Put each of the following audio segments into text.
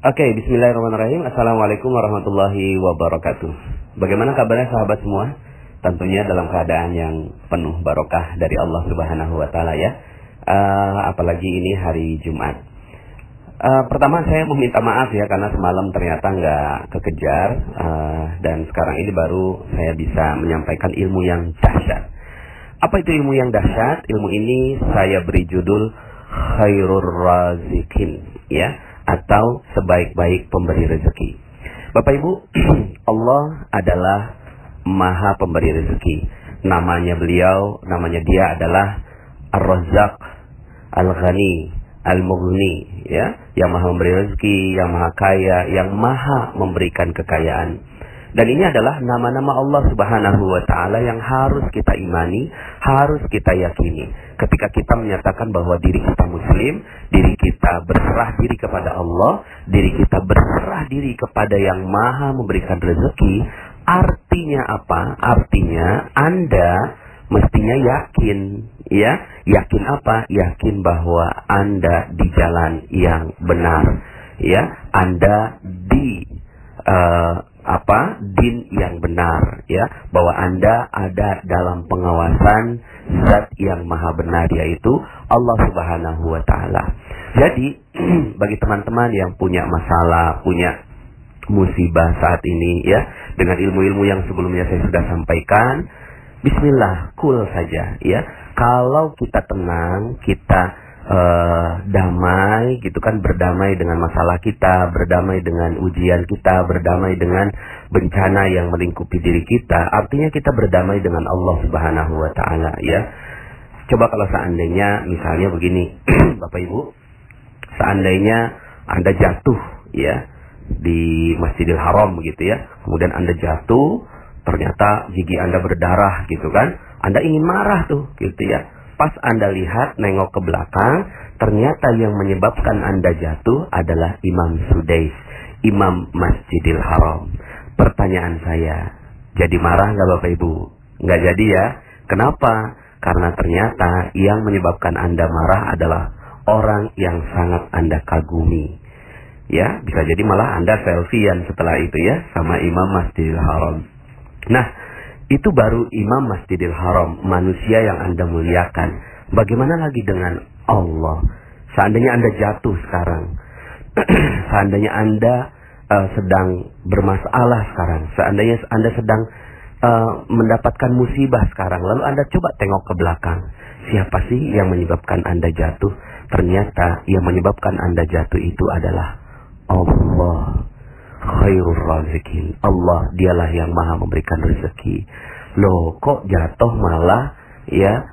Oke, bismillahirrahmanirrahim. Assalamualaikum warahmatullahi wabarakatuh. Bagaimana kabarnya sahabat semua? Tentunya dalam keadaan yang penuh barokah dari Allah Subhanahu wa taala ya. Apalagi ini hari Jumat. Pertama saya meminta maaf ya karena semalam ternyata nggak kekejar dan sekarang ini baru saya bisa menyampaikan ilmu yang dahsyat. Apa itu ilmu yang dahsyat? Ilmu ini saya beri judul Khairur Razikin ya, atau sebaik-baik pemberi rezeki. Bapak Ibu, Allah adalah Maha Pemberi rezeki. Namanya dia adalah Ar-Razzaq, Al-Ghani, Al-Mughni ya, yang Maha memberi rezeki, yang Maha kaya, yang Maha memberikan kekayaan. Dan ini adalah nama-nama Allah Subhanahu wa taala yang harus kita imani, harus kita yakini. Ketika kita menyatakan bahwa diri kita muslim, diri kita berserah diri kepada Allah, diri kita berserah diri kepada yang Maha memberikan rezeki, artinya apa? Artinya Anda mestinya yakin, ya. Yakin apa? Yakin bahwa Anda di jalan yang benar, ya. Anda di din yang benar ya, bahwa Anda ada dalam pengawasan zat yang maha benar, yaitu Allah Subhanahu wa taala. Jadi bagi teman-teman yang punya masalah, punya musibah saat ini ya, dengan ilmu-ilmu yang sebelumnya saya sudah sampaikan, bismillah, cool saja ya. Kalau kita tenang, kita damai gitu kan, berdamai dengan masalah kita, berdamai dengan ujian kita, berdamai dengan bencana yang melingkupi diri kita, artinya kita berdamai dengan Allah Subhanahu wa taala ya. Coba kalau seandainya misalnya begini Bapak Ibu, seandainya Anda jatuh ya di Masjidil Haram gitu ya, kemudian Anda jatuh, ternyata gigi Anda berdarah gitu kan, Anda ingin marah tuh gitu ya. Pas Anda lihat, nengok ke belakang, ternyata yang menyebabkan Anda jatuh adalah Imam Sudais, Imam Masjidil Haram. Pertanyaan saya, jadi marah nggak Bapak Ibu? Nggak jadi ya. Kenapa? Karena ternyata yang menyebabkan Anda marah adalah orang yang sangat Anda kagumi. Ya, bisa jadi malah Anda selfiean setelah itu ya, sama Imam Masjidil Haram. Nah, itu baru Imam Masjidil Haram, manusia yang Anda muliakan. Bagaimana lagi dengan Allah? Seandainya Anda jatuh sekarang, seandainya Anda sedang bermasalah sekarang, seandainya Anda sedang mendapatkan musibah sekarang, lalu Anda coba tengok ke belakang, siapa sih yang menyebabkan Anda jatuh? Ternyata yang menyebabkan Anda jatuh itu adalah Allah. Khairur Razikin, Allah dialah yang maha memberikan rezeki. Loh, kok jatuh malah ya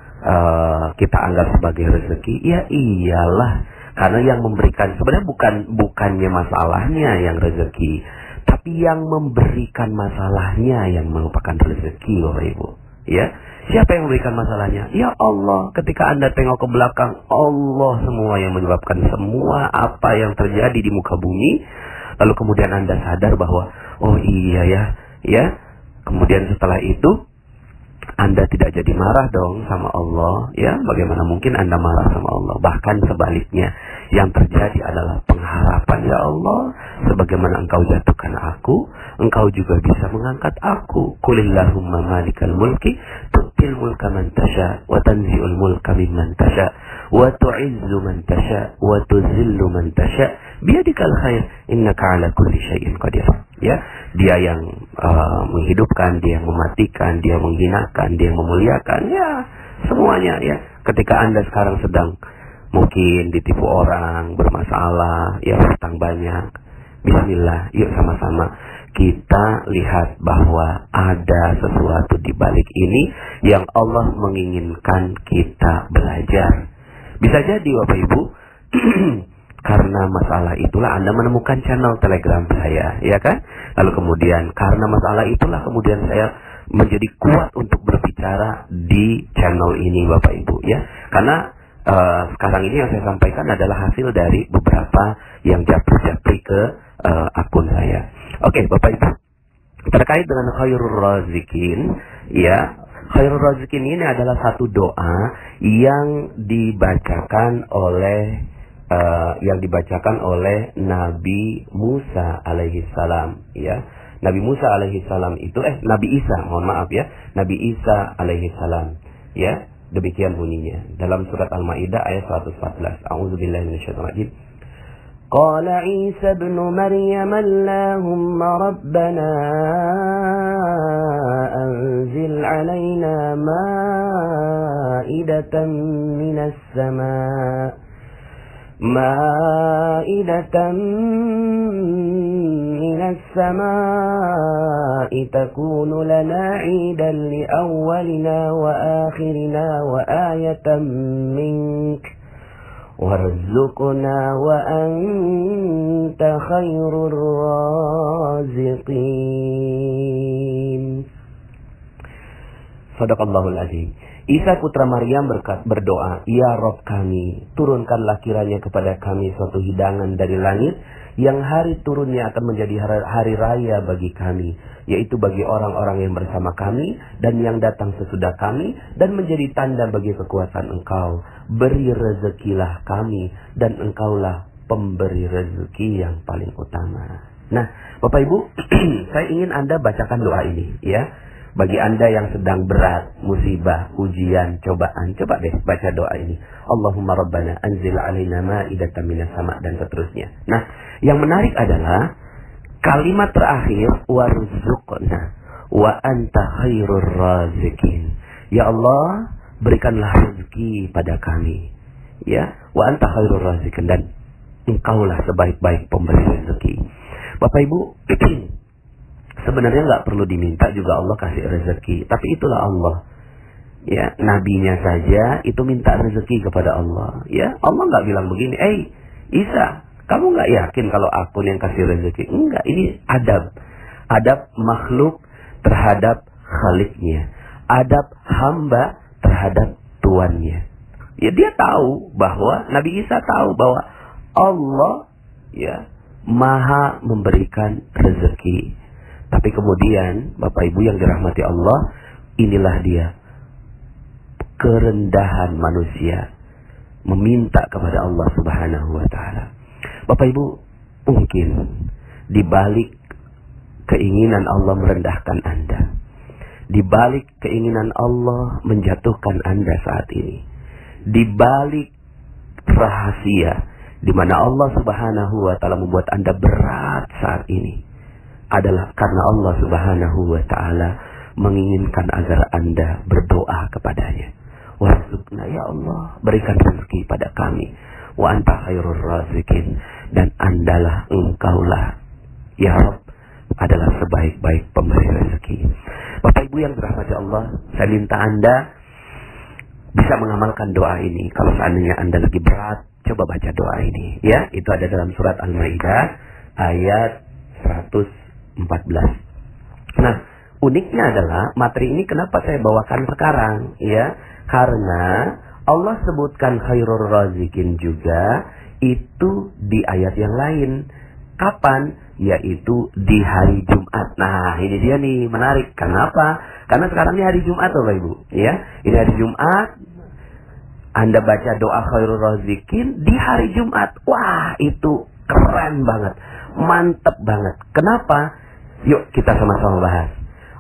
kita anggap sebagai rezeki? Ya iyalah, karena yang memberikan sebenarnya bukannya masalahnya yang rezeki, tapi yang memberikan masalahnya yang merupakan rezeki Bapak Ibu. Ya, siapa yang memberikan masalahnya? Ya Allah. Ketika Anda tengok ke belakang, Allah semua yang menyebabkan semua apa yang terjadi di muka bumi. Lalu kemudian Anda sadar bahwa oh iya ya. Kemudian setelah itu Anda tidak jadi marah dong sama Allah ya. Bagaimana mungkin Anda marah sama Allah? Bahkan sebaliknya, yang terjadi adalah pengharapan, ya Allah, sebagaimana Engkau jatuhkan aku, Engkau juga bisa mengangkat aku. Qulillahumma malikal mulki tu'til mulka man tasha wa tanzi'ul mulka mimman tasha wa tu'izzu man tasha wa tuzillu man tasha biyadikal khair innaka ala kulli syai'in qadir. Ya, dia yang menghidupkan, dia yang mematikan, dia yang menghinakan, dia yang memuliakan, ya semuanya ya. Ketika Anda sekarang sedang mungkin ditipu orang, bermasalah, ya hutang banyak, bismillah, yuk sama-sama kita lihat bahwa ada sesuatu di balik ini yang Allah menginginkan kita belajar. Bisa jadi Bapak Ibu karena masalah itulah Anda menemukan channel Telegram saya, ya kan? Lalu kemudian karena masalah itulah kemudian saya menjadi kuat untuk berbicara di channel ini Bapak Ibu ya. Karena sekarang ini yang saya sampaikan adalah hasil dari beberapa yang japri ke akun saya. Oke, Bapak Ibu, terkait dengan Khairur Razikin ya, Khairur Razikin ini adalah satu doa yang dibacakan oleh yang dibacakan oleh Nabi Musa alaihi salam, ya. Nabi Musa alaihi salam itu Nabi Isa, mohon maaf ya. Nabi Isa alaihi salam, ya. Demikian bunyinya dalam surat Al-Maidah ayat 114. A'udzubillahi minasyaitonir rajim. Qala Isa ibn Maryam Allahumma rabbana anzil 'alaina ma'idatan minas sama' مائدة من السماء تكون لنا عيدا لأولنا وآخرنا وآية منك وارزقنا وأنت خير الرازقين. Sadaqallahul azim. Isa putra Maryam berdoa, "Ya Rabb kami, turunkanlah kiranya kepada kami suatu hidangan dari langit yang hari turunnya akan menjadi hari raya bagi kami, yaitu bagi orang-orang yang bersama kami dan yang datang sesudah kami, dan menjadi tanda bagi kekuasaan Engkau. Beri rezekilah kami, dan Engkaulah pemberi rezeki yang paling utama." Nah, Bapak Ibu, saya ingin Anda bacakan doa ini, ya. Bagi Anda yang sedang berat, musibah, ujian, cobaan, coba deh baca doa ini. Allahumma rabbana anzil alaina ma'idatan minas sama' dan seterusnya. Nah, yang menarik adalah kalimat terakhir, warzuqna wa anta khairur razikin. Ya Allah, berikanlah rezeki pada kami. Ya, wa anta khairur razikin, dan Engkaulah sebaik-baik pemberi rezeki. Bapak Ibu, sebenarnya nggak perlu diminta juga Allah kasih rezeki, tapi itulah Allah. Ya, nabinya saja itu minta rezeki kepada Allah. Ya, Allah nggak bilang begini, Isa, kamu nggak yakin kalau aku yang kasih rezeki? Enggak, ini adab makhluk terhadap Khaliknya, adab hamba terhadap tuannya. Ya, dia tahu bahwa Nabi Isa tahu bahwa Allah, ya, maha memberikan rezeki. Tapi kemudian, Bapak Ibu yang dirahmati Allah, inilah dia kerendahan manusia meminta kepada Allah Subhanahu wa taala. Bapak Ibu, mungkin di balik keinginan Allah merendahkan Anda, di balik keinginan Allah menjatuhkan Anda saat ini, di balik rahasia di mana Allah Subhanahu wa taala membuat Anda berat saat ini, adalah karena Allah Subhanahu wa taala menginginkan agar Anda berdoa kepadanya. Warzuqna, ya Allah, berikan rezeki pada kami. Wa anta khairur razikin, dan Andalah, Engkaulah, ya Rabb, adalah sebaik-baik pemberi rezeki. Bapak Ibu yang dirahmati Allah, saya minta Anda bisa mengamalkan doa ini. Kalau seandainya Anda lagi berat, coba baca doa ini, ya. Itu ada dalam surat Al-Maidah ayat 114. Nah, uniknya adalah materi ini kenapa saya bawakan sekarang, ya? Karena Allah sebutkan khairur razikin juga itu di ayat yang lain. Kapan? Yaitu di hari Jumat. Nah, ini dia nih, menarik. Kenapa? Karena sekarang ini hari Jumat, Bapak Ibu, ya. Ini hari Jumat. Anda baca doa khairur razikin di hari Jumat. Wah, itu keren banget. Mantep banget. Kenapa? Yuk kita sama-sama bahas.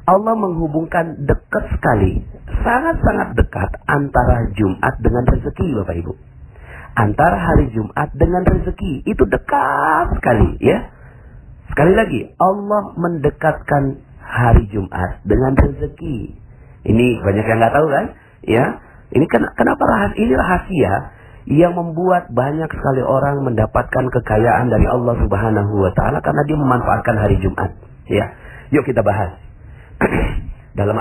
Allah menghubungkan dekat sekali, sangat-sangat dekat antara Jumat dengan rezeki, Bapak Ibu. Antara hari Jumat dengan rezeki itu dekat sekali, ya. Sekali lagi, Allah mendekatkan hari Jumat dengan rezeki. Ini banyak yang nggak tahu kan, ya. Ini kenapa ini rahasia yang membuat banyak sekali orang mendapatkan kekayaan dari Allah Subhanahu wa taala karena dia memanfaatkan hari Jumat, ya. Yuk kita bahas. dalam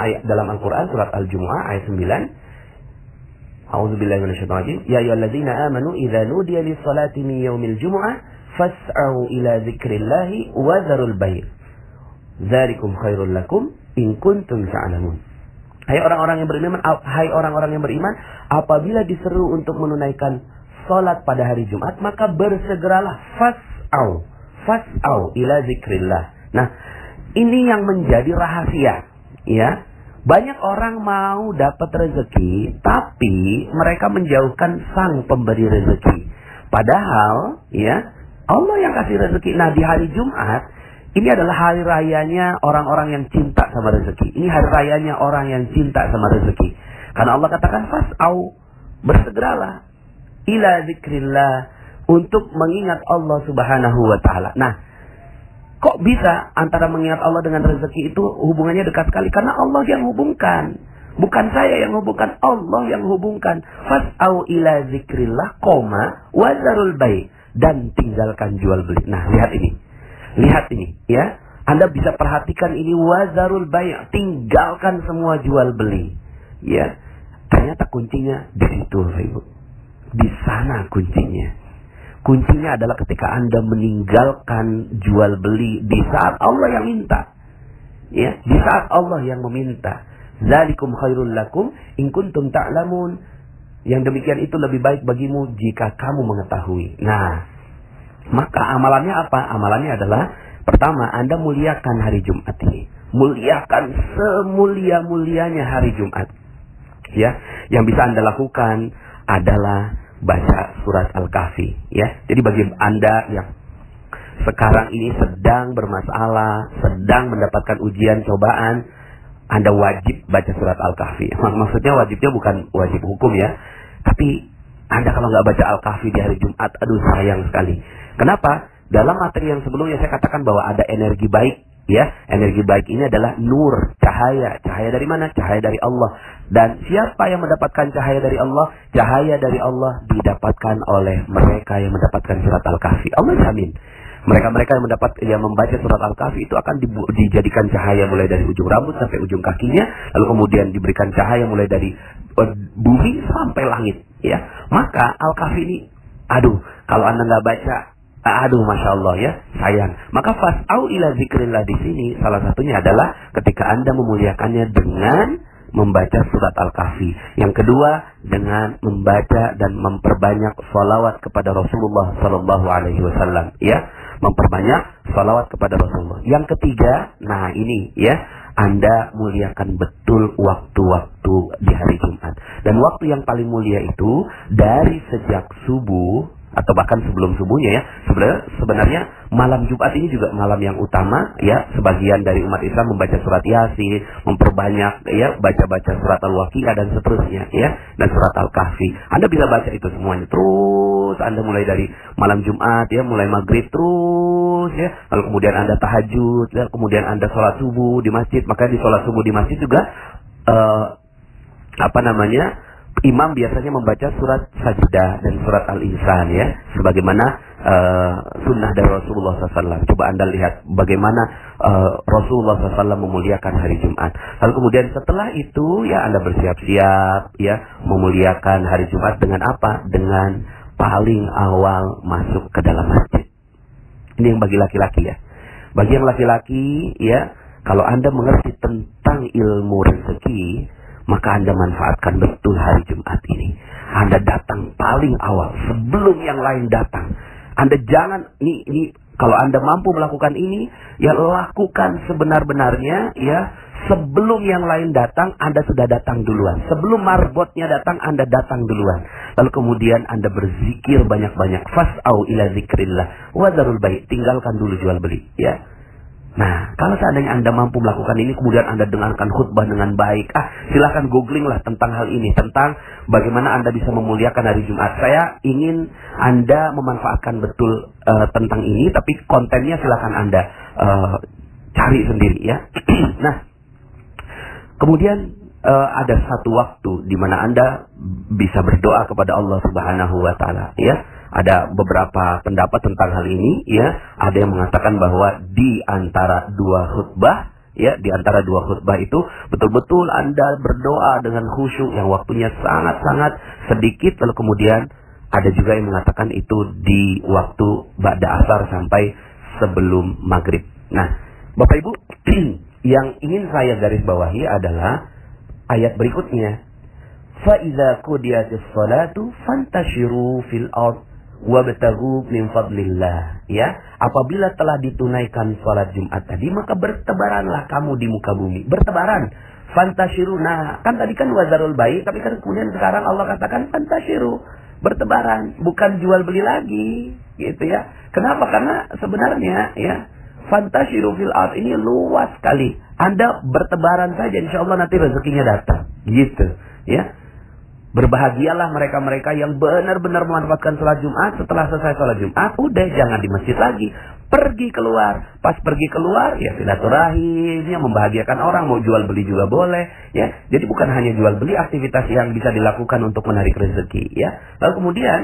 Al-Qur'an surat Al-Jumu'ah ayat 9. A'udzubillahi minasyaitonir rajim. Ya ayyuhalladzina amanu idza nudiya lis-salati min yaumil jumu'ah fas'au ila dzikrillahi wa dzarul bai'. Dzalikum khairul lakum in kuntum ta'lamun. Hai orang-orang yang beriman, apabila diseru untuk menunaikan salat pada hari Jumat, maka bersegeralah, fas'au ila dzikrillah. Nah, ini yang menjadi rahasia, ya. Banyak orang mau dapat rezeki, tapi mereka menjauhkan sang pemberi rezeki. Padahal ya Allah yang kasih rezeki. Nah di hari Jumat ini adalah hari rayanya orang-orang yang cinta sama rezeki. Ini hari rayanya orang yang cinta sama rezeki. Karena Allah katakan fas'au, bersegeralah ila zikrillah, untuk mengingat Allah Subhanahu wa taala. Nah, kok bisa antara mengingat Allah dengan rezeki itu hubungannya dekat sekali? Karena Allah yang hubungkan. Bukan saya yang hubungkan, Allah yang hubungkan. Fas'au ila zikrillah, wazarul bai', dan tinggalkan jual beli. Nah, lihat ini, ya. Anda bisa perhatikan ini, wazarul bai', tinggalkan semua jual beli. Ya. Ternyata kuncinya di situ, Ibu. Di sana kuncinya. Kuncinya adalah ketika Anda meninggalkan jual beli di saat Allah yang minta. Ya, di saat Allah yang meminta. Zalikum khairul lakum in kuntum ta'lamun. Yang demikian itu lebih baik bagimu jika kamu mengetahui. Nah, maka amalannya apa? Amalannya adalah pertama, Anda muliakan hari Jumat ini. Muliakan semulia-mulianya hari Jumat. Ya, yang bisa Anda lakukan adalah baca surat Al-Kahfi. Ya, jadi bagi Anda yang sekarang ini sedang bermasalah, sedang mendapatkan ujian, cobaan, Anda wajib baca surat Al-Kahfi. Maksudnya wajibnya bukan wajib hukum ya, tapi Anda kalau nggak baca Al-Kahfi di hari Jumat, aduh sayang sekali. Kenapa? Dalam materi yang sebelumnya saya katakan bahwa ada energi baik. Ya, energi baik ini adalah nur, cahaya. Cahaya dari mana? Cahaya dari Allah. Dan siapa yang mendapatkan cahaya dari Allah? Cahaya dari Allah didapatkan oleh mereka yang mendapatkan surat Al-Kahfi. Allah jamin. Mereka-mereka yang membaca surat Al-Kahfi itu akan dijadikan cahaya mulai dari ujung rambut sampai ujung kakinya, lalu kemudian diberikan cahaya mulai dari bumi sampai langit. Ya, maka Al-Kahfi ini, aduh, kalau Anda nggak baca, aduh, masya Allah ya, sayang. Maka fas'au ila zikrillah di sini salah satunya adalah ketika Anda memuliakannya dengan membaca surat Al-Kahfi. Yang kedua, dengan membaca dan memperbanyak salawat kepada Rasulullah Sallallahu Alaihi Wasallam. Ya, memperbanyak salawat kepada Rasulullah. Yang ketiga, nah ini ya, Anda muliakan betul waktu-waktu di hari Jumat. Dan waktu yang paling mulia itu dari sejak subuh atau bahkan sebelum subuhnya ya. Sebenarnya malam Jumat ini juga malam yang utama ya. Sebagian dari umat Islam membaca surat Yasin, memperbanyak ya, baca-baca surat Al-Waqiah dan seterusnya ya, dan surat Al-Kahfi. Anda bisa baca itu semuanya terus. Anda mulai dari malam Jumat ya, mulai maghrib terus ya, lalu kemudian Anda tahajud ya, kemudian Anda sholat subuh di masjid. Maka di sholat subuh di masjid juga imam biasanya membaca surat Sajdah dan surat Al-Insan ya, sebagaimana sunnah dari Rasulullah SAW. Coba Anda lihat bagaimana Rasulullah SAW memuliakan hari Jumat. Lalu kemudian setelah itu ya, Anda bersiap-siap ya, memuliakan hari Jumat dengan apa? Dengan paling awal masuk ke dalam masjid. Ini yang bagi laki-laki ya. Bagi yang laki-laki ya, kalau Anda mengerti tentang ilmu rezeki, maka Anda manfaatkan betul hari Jumat ini. Anda datang paling awal sebelum yang lain datang. Anda jangan ini kalau Anda mampu melakukan ini, ya lakukan sebenar-benarnya ya. Sebelum yang lain datang, Anda sudah datang duluan. Sebelum marbotnya datang, Anda datang duluan. Lalu kemudian Anda berzikir banyak-banyak. Fas'au ila zikrillah wazarul bai', tinggalkan dulu jual beli ya. Nah, kalau seandainya Anda mampu melakukan ini, kemudian Anda dengarkan khutbah dengan baik, silakan googling lah tentang hal ini, tentang bagaimana Anda bisa memuliakan hari Jumat. Saya ingin Anda memanfaatkan betul tentang ini, tapi kontennya silakan Anda cari sendiri ya. Nah, kemudian ada satu waktu di mana Anda bisa berdoa kepada Allah Subhanahu wa taala ya. Ada beberapa pendapat tentang hal ini ya. Ada yang mengatakan bahwa di antara dua khutbah ya, di antara dua khutbah itu betul-betul Anda berdoa dengan khusyuk yang waktunya sangat-sangat sedikit. Lalu kemudian ada juga yang mengatakan itu di waktu ba'da asar sampai sebelum maghrib. Nah, Bapak Ibu, yang ingin saya garis bawahi adalah ayat berikutnya. Fa-idza qudiyatis salatu fantashiru fil ardh wabtaghu min fadlillah ya. Apabila telah ditunaikan salat Jumat tadi, maka bertebaranlah kamu di muka bumi. Bertebaran. Fantashiru. Nah, kan tadi kan wazarul bai', tapi kan kemudian sekarang Allah katakan fantashiru. bertebaran, bukan jual beli lagi, gitu ya. Kenapa? Karena sebenarnya ya, fantasyiru fil ard ini luas sekali. Anda bertebaran saja, insya Allah nanti rezekinya datang, gitu ya. Berbahagialah mereka-mereka yang benar-benar memanfaatkan sholat Jumat. Setelah selesai sholat Jumat, udah jangan di masjid lagi, pergi keluar. Pas pergi keluar, ya silaturahim, ya membahagiakan orang, mau jual beli juga boleh, ya. Jadi bukan hanya jual beli, aktivitas yang bisa dilakukan untuk menarik rezeki, ya. Lalu kemudian,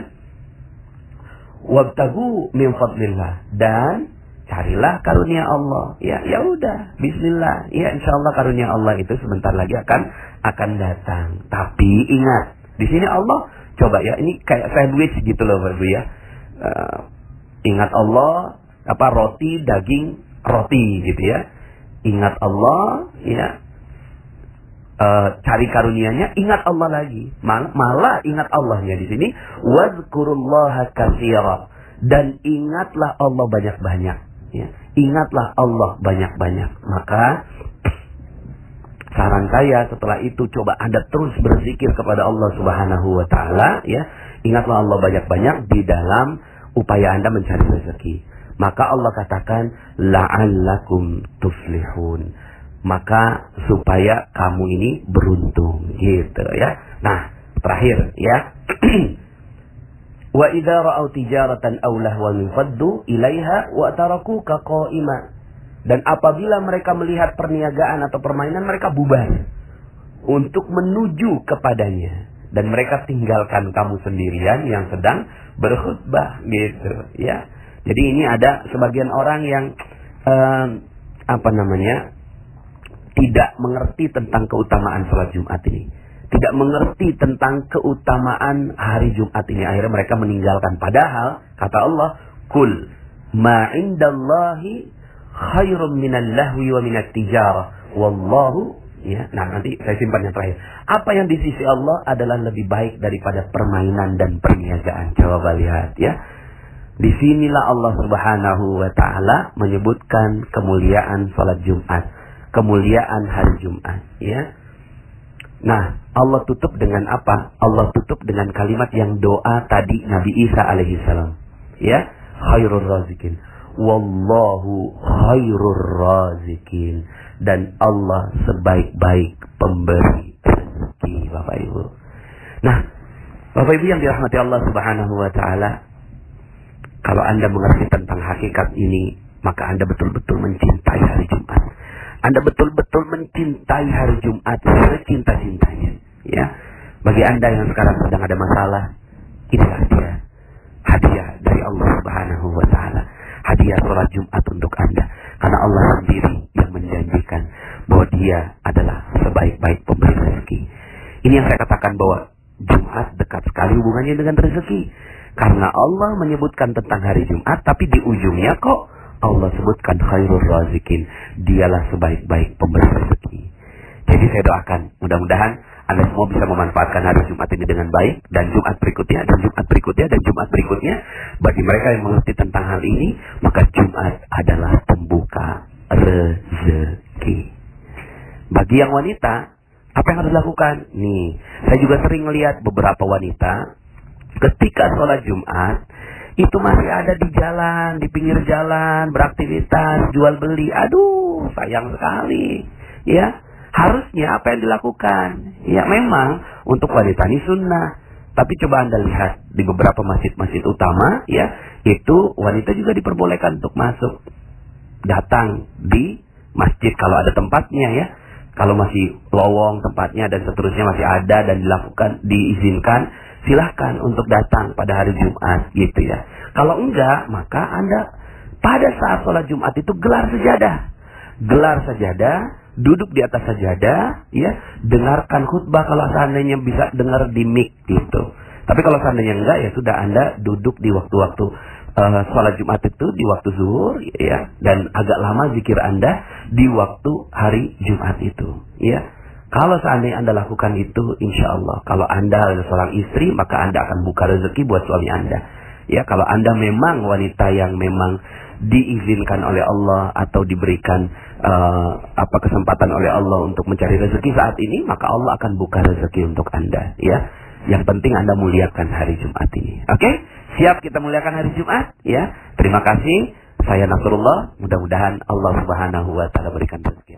wabtagu min fadlillah, dan carilah karunia Allah. Ya, ya udah, bismillah. Ya, insyaallah karunia Allah itu sebentar lagi akan datang. Tapi ingat, di sini Allah coba ya, ini kayak sandwich gitu loh, Bapak Ibu ya. Ingat Allah, apa, roti, daging, roti gitu ya. Ingat Allah, ya. Cari karunianya, ingat Allah lagi. Malah ingat Allahnya di sini, wazkurullaha katsira, dan ingatlah Allah banyak-banyak. Ya, ingatlah Allah banyak-banyak. Maka saran saya setelah itu, coba Anda terus berzikir kepada Allah Subhanahu wa taala, ya. Ingatlah Allah banyak-banyak di dalam upaya Anda mencari rezeki. Maka Allah katakan la'allakum tuflihun. Maka supaya kamu ini beruntung, gitu ya. Nah, terakhir ya. Wa idza ra'au tijaratan aw lahwan faddu ilaiha wa tarakuka qa'ima. Dan apabila mereka melihat perniagaan atau permainan, mereka bubar untuk menuju kepadanya, dan mereka tinggalkan kamu sendirian yang sedang berkhutbah, gitu ya. Jadi ini ada sebagian orang yang tidak mengerti tentang keutamaan salat Jumat ini. Tidak mengerti tentang keutamaan hari Jumat ini. Akhirnya mereka meninggalkan. Padahal, kata Allah, Kul ma indallahi khairum minal lahwi wa minat tijarah. Wallahu, ya. Nah, nanti saya simpan yang terakhir. Apa yang di sisi Allah adalah lebih baik daripada permainan dan perniagaan. Coba lihat, ya. Disinilah Allah Subhanahu wa ta'ala menyebutkan kemuliaan salat Jumat. Kemuliaan hari Jumat, ya. Nah, Allah tutup dengan apa? Allah tutup dengan kalimat yang doa tadi Nabi Isa alaihissalam. Ya, khairur razikin. Wallahu khairur razikin. Dan Allah sebaik-baik pemberi rezeki, Bapak Ibu. Nah, Bapak Ibu yang dirahmati Allah Subhanahu wa taala, kalau Anda mengerti tentang hakikat ini, maka Anda betul-betul mencintai hari Jumat. Anda betul-betul mencintai hari Jumat secinta-cintanya, ya. Bagi Anda yang sekarang sedang ada masalah, inilah dia hadiah dari Allah Subhanahu wa taala. Hadiah salat Jumat untuk Anda, karena Allah sendiri yang menjanjikan bahwa Dia adalah sebaik-baik pemberi rezeki. Ini yang saya katakan bahwa Jumat dekat sekali hubungannya dengan rezeki, karena Allah menyebutkan tentang hari Jumat, tapi di ujungnya kok Allah sebutkan khairur razikin. Dialah sebaik-baik pemberi rezeki. Jadi saya doakan, mudah-mudahan Anda semua bisa memanfaatkan hari Jumat ini dengan baik, dan Jumat berikutnya, dan Jumat berikutnya, dan Jumat berikutnya. Bagi mereka yang mengerti tentang hal ini, maka Jumat adalah pembuka rezeki. Bagi yang wanita, apa yang harus dilakukan? Nih, saya juga sering melihat beberapa wanita ketika sholat Jumat itu masih ada di jalan, di pinggir jalan, beraktivitas, jual beli. Aduh, sayang sekali. Ya, harusnya apa yang dilakukan? Ya, memang untuk wanita ini sunnah. Tapi coba Anda lihat di beberapa masjid-masjid utama, ya, itu wanita juga diperbolehkan untuk masuk, datang di masjid kalau ada tempatnya, ya. Kalau masih lowong tempatnya dan seterusnya masih ada dan diizinkan, silahkan untuk datang pada hari Jumat, gitu ya. Kalau enggak, maka Anda pada saat sholat Jumat itu gelar sajadah, duduk di atas sajadah, ya, dengarkan khutbah kalau seandainya bisa dengar di mic, gitu. Tapi kalau seandainya enggak, ya sudah, Anda duduk di waktu-waktu sholat Jumat itu di waktu zuhur, ya, dan agak lama zikir Anda di waktu hari Jumat itu, ya. Kalau seandainya Anda lakukan itu, insya Allah, kalau Anda adalah seorang istri, maka Anda akan buka rezeki buat suami Anda. Ya, kalau Anda memang wanita yang memang diizinkan oleh Allah atau diberikan kesempatan oleh Allah untuk mencari rezeki saat ini, maka Allah akan buka rezeki untuk Anda. Ya, Yang penting Anda muliakan hari Jumat ini. Oke? Siap kita muliakan hari Jumat? Ya. Terima kasih. Saya Nasrullah. Mudah-mudahan Allah Subhanahu wa taala berikan rezeki.